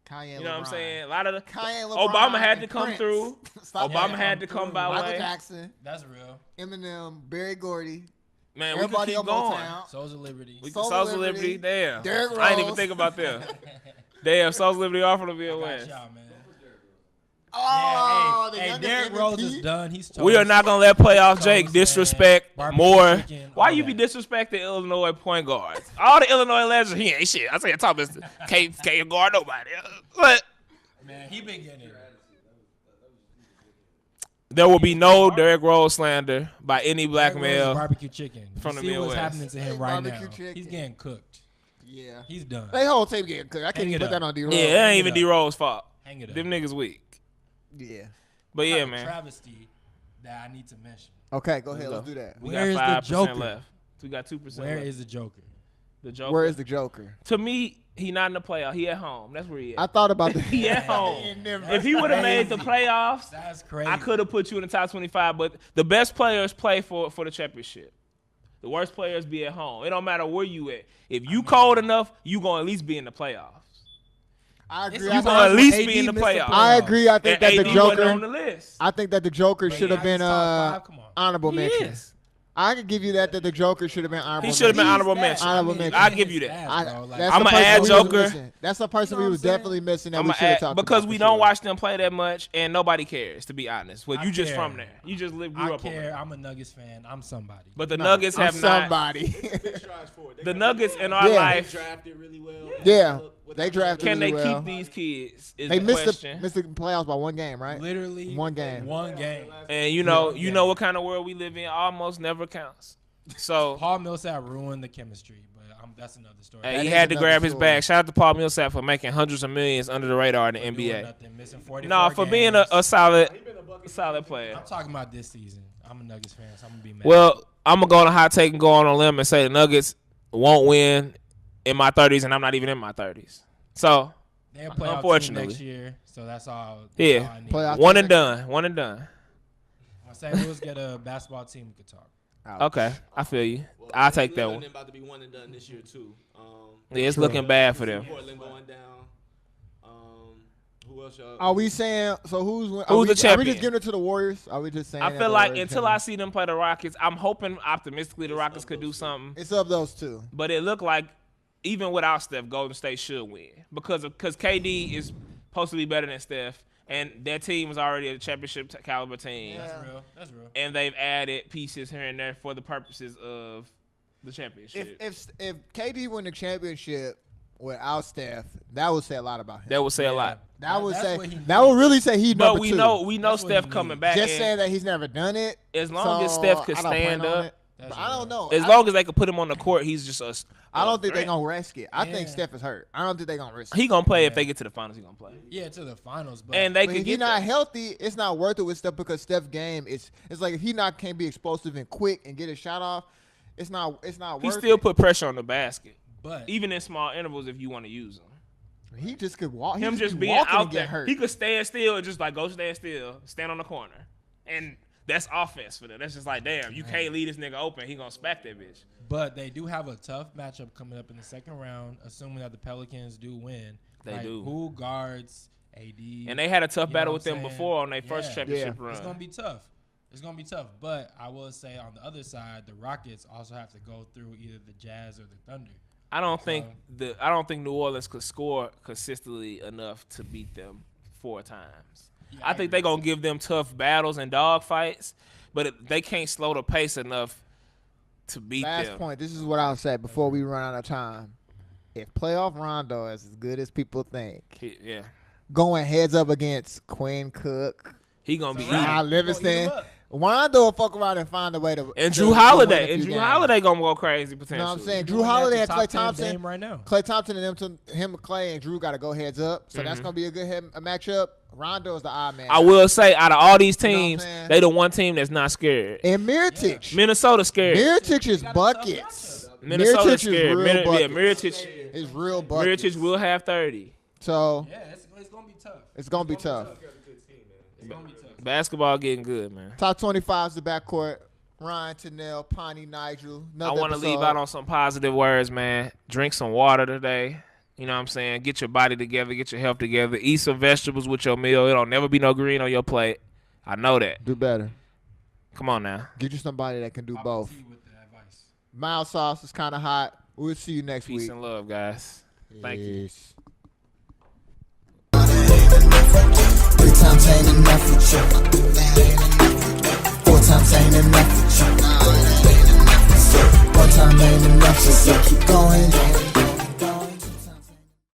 Kanye, you know LeBron. what I'm saying? A lot of the Kanye, LeBron, Obama had to come Prince. through. Obama had to come by way. Michael Jackson. That's real. Eminem, Barry Gordy. Man, everybody we could keep going. Souls of Liberty. Souls of Liberty. Damn. Derrick Rose. I didn't even think about them. Damn, Souls of Liberty off of the Midwest. Oh, hey, Derrick Rose is done. He's we are not gonna let playoff Jake disrespect more. Why you be disrespecting Illinois point guards? All the Illinois legends, he ain't shit. I say Thomas can't guard nobody. But man, he been getting it. There will be no Derrick Rose slander by any black male. Barbecue chicken from the see Midwest. What's happening to him right now? Chicken. He's getting cooked. Yeah, he's done. They whole team getting cooked. I can't even put that on D Rose. Yeah, it ain't even D Rose's fault. Hang it up. Them niggas weak. Yeah, but yeah, man. Travesty that I need to mention. Okay, go ahead. Let's do that. We got 5% left. We got 2% Where left. is the Joker? The Joker. Where is the Joker? To me, he not in the playoff. He at home. That's where he at. I thought about that. He at home. If he would have made the playoffs, that's crazy. I could have put you in the top 25. But the best players play for the championship. The worst players be at home. It don't matter where you at. If you cold enough, you gonna at least be in the playoffs. I agree. You gonna at least be in the playoffs. I agree. I think that the Joker on the list. I think that the Joker should have been honorable mention. I could give you that the Joker should have been honorable. He should have been mention. honorable mention. Honorable mention. I'll give you that. That's I'ma the person add we was Joker. missing. That's the person we was definitely missing that I'm we should have talked about. because we for don't sure. watch them play that much, and nobody cares. To be honest, well, I you just care. from there. You just grew I up. care. I'm a Nuggets fan. I'm somebody. But the Nuggets I'm have not. somebody. Big strides forward. They The got- Nuggets in our Yeah. life. They drafted really well. Yeah. With They that- drafted Can they really well. keep these kids? Is They the missed question. the playoffs by one game, right? Literally One game. One game. And you know what kind of world we live in. Almost never counts. So Paul Millsap ruined the chemistry, but that's another story. hey, That he is had to another grab his story. bag. Shout out to Paul Millsap for making hundreds of millions under the radar in the Doing NBA. nothing, missing 44 No, for being games. a solid He been a bucket. player. I'm talking about this season. I'm a Nuggets fan, so I'm gonna be mad. Well, I'm gonna go on a hot take and go on a limb and say the Nuggets won't win in my 30s, and I'm not even in my 30s. So they'll play unfortunately. next year, so that's all. Yeah. All I need. Playoff one team and done. One and done. When St. Louis get a basketball team, we could talk. Okay, I feel you. Well, I'll take that Cleveland one. About to be one and done this year too. Yeah, it's looking bad for them. Portland going down. Who else? Y'all? Are we saying so? Who's Who's are we, the Are we champion? just giving it to the Warriors? Are we just saying? I that feel the like Warriors until can- I see them play the Rockets, I'm hoping optimistically the Rockets could do something. it's of those two. But it looked like even without Steph, Golden State should win because KD is supposed to be better than Steph, and that team was already a championship caliber team, That's real. That's real. and they've added pieces here and there for the purposes of the championship. If KD win the championship without Steph, that would say a lot about him. That would say a lot. That would That's say what he that would really say he But number we two. know That's what Steph he coming needs. back. Just and saying that he's never done it. as long as so Steph could I don't plan stand on up, it. That's But I don't real. know. as long as they could put him on the court, he's just a. I don't think they're threat. gonna risk it. I think Yeah. Steph is hurt. I don't think they're gonna risk it. He gonna play if they get to the finals. He gonna play, Yeah, to the finals, but and they But could if he's get not that. healthy, it's not worth it with Steph because Steph's game it's like if he can't be explosive and quick and get a shot off, it's not He worth still it. put pressure on the basket, but even in small intervals if you want to use him. He just could walk. Him He just be being walking out and there, get hurt. he could stand still and just like go stand still, stand on the corner, and that's offense for them. That's just like, damn, you can't leave this nigga open. He gonna smack that bitch. But they do have a tough matchup coming up in the second round, assuming that the Pelicans do win. They do. Who guards AD? And they had a tough You know battle what with I'm them saying? before on their first Yeah. championship Yeah. run. It's gonna be tough. It's gonna be tough. But I will say on the other side, the Rockets also have to go through either the Jazz or the Thunder. I don't think New Orleans could score consistently enough to beat them 4 times. Yeah, I think they're gonna give them tough battles and dog fights, but they can't slow the pace enough to beat Last them. point. This is what I'll say before we run out of time. If playoff Rondo is as good as people think, Yeah, going heads up against Quinn Cook, he gonna be Ryan eating. Livingston, Rondo will fuck around and find a way to. And to Drew win a Holiday, few and Drew games. Holiday gonna go crazy You know potentially. what I'm saying? Doing Drew that Holiday to and top Klay 10 Thompson. game right now. Klay Thompson and him and Klay and Drew got to go heads up. So that's Mhm. gonna be a good a matchup. Rondo is the odd man. I will say, out of all these You know what I'm teams, saying? they the one team that's not scared. And Mirotic. Minnesota scared. Mirotic is They got a tough buckets. Minnesota Mirotic is scared. real buckets. Mirotic Is real buckets. Mirotic will have 30. So Yeah, it's gonna be tough. it's gonna be tough. It's gonna be tough. Basketball getting good, man. Top 25 is the backcourt. Ryan, Tanel, Pawnee, Nigel. I want to leave out on some positive words, man. Drink some water today. You know what I'm saying? Get your body together. Get your health together. Eat some vegetables with your meal. It'll never be no green on your plate. I know that. Do better. Come on now. Get you somebody that can do Papa both. T with the advice. Mild sauce is kind of hot. We'll see you next Peace week. and love, guys. Thank you. Peace. 3 times ain't enough with you. 4 times ain't enough with you. 1 time ain't enough, so keep going.